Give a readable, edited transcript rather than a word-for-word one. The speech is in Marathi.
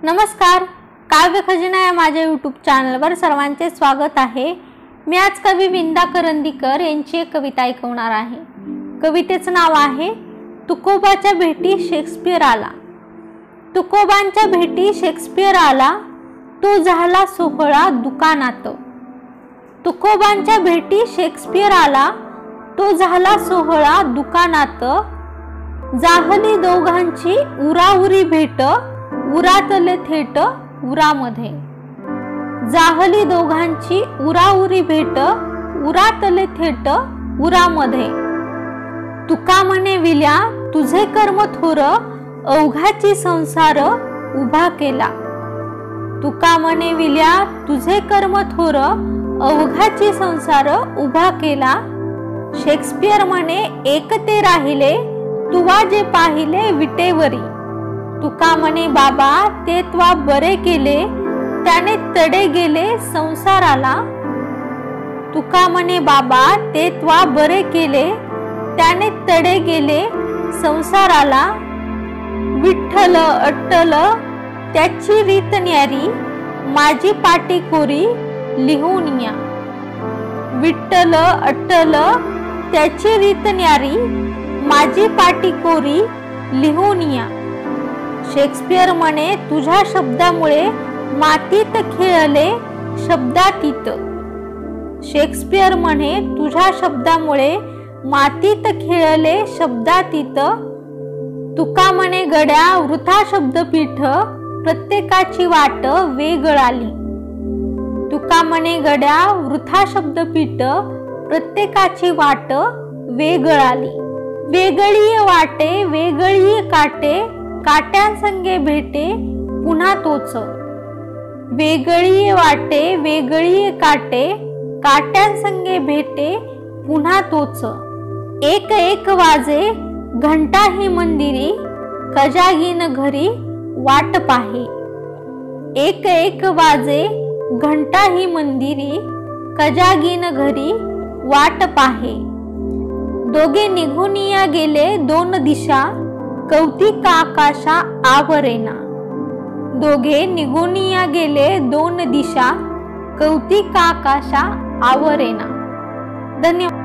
नमस्कार, काव्य खजिना या माझ्या यूट्यूब चॅनलवर सर्वांचे स्वागत आहे। मी आज कवी विंदा करंदीकर यांची एक कविता ऐकवणार आहे। कवितेचं नाव आहे तुकोबाच्या भेटी शेक्सपियर आला। तुकोबांच्या भेटी शेक्सपियर आला, तो झाला सोहळा दुकानात। तुकोबांच्या भेटी शेक्सपियर आला, तो झाला सोहळा दुकानात। जाहली दोघांची उराउरी भेट, उरातले थेट उरामध्ये। जाहली दोघांची उराउरी भेट, उरातले थेट उरामध्ये। तुका म्हणे विल्या तुझे कर्म थोर, अवघाची संसार उभा केला। तुका म्हणे विल्या तुझे कर्म थोर, अवघाची संसार उभा केला। शेक्सपियर म्हणे एक ते राहिले, तुवा जे पाहिले विटेवरी। तुका म्हणे बाबा ते त्वा बरे केले, त्याने तडे गेले संसाराला। तुका म्हणे बाबा ते त्वा बरे केले, त्याने तडे गेले संसाराला। विठ्ठल अट्टल त्याची रीत न्यारी, माझी पाटी कोरी लिहून या। विठ्ठल अट्टल त्याची रीत न्यारी, माझी पाटी कोरी लिहून या। शेक्सपियर म्हणे तुझ्या शब्दामुळे मातीत खेळले शब्दातीत। शेक्सपियर म्हणे तुझ्या शब्दामुळे मातीत खेळले शब्दातीत। तुका म्हणे गड्या वृथा शब्दपीठ, प्रत्येकाची वाट वेगळाली। तुका म्हणे गड्या वृथा शब्दपीठ, प्रत्येकाची वाट वेगळाली। वेगळी वाटे वेगळी काटे, काट्यांसंगे भेटे पुन्हा तोच। वेगळी वाटे वेगळी काटे, काट्यांसंगे भेटे पुन्हा तोच। एक एक वाजे घंटा ही मंदिरी, कजागीन घरी वाट पाहे। एक एक वाजे घंटा ही मंदिरी, कजागीन घरी वाट पाहे। दोघे निघून या गेले दोन दिशा, कौतिक आकाशा आवरेना। दोघे निघून या गेले दोन दिशा, कौतिक आकाशा आवरेना। धन्यवाद।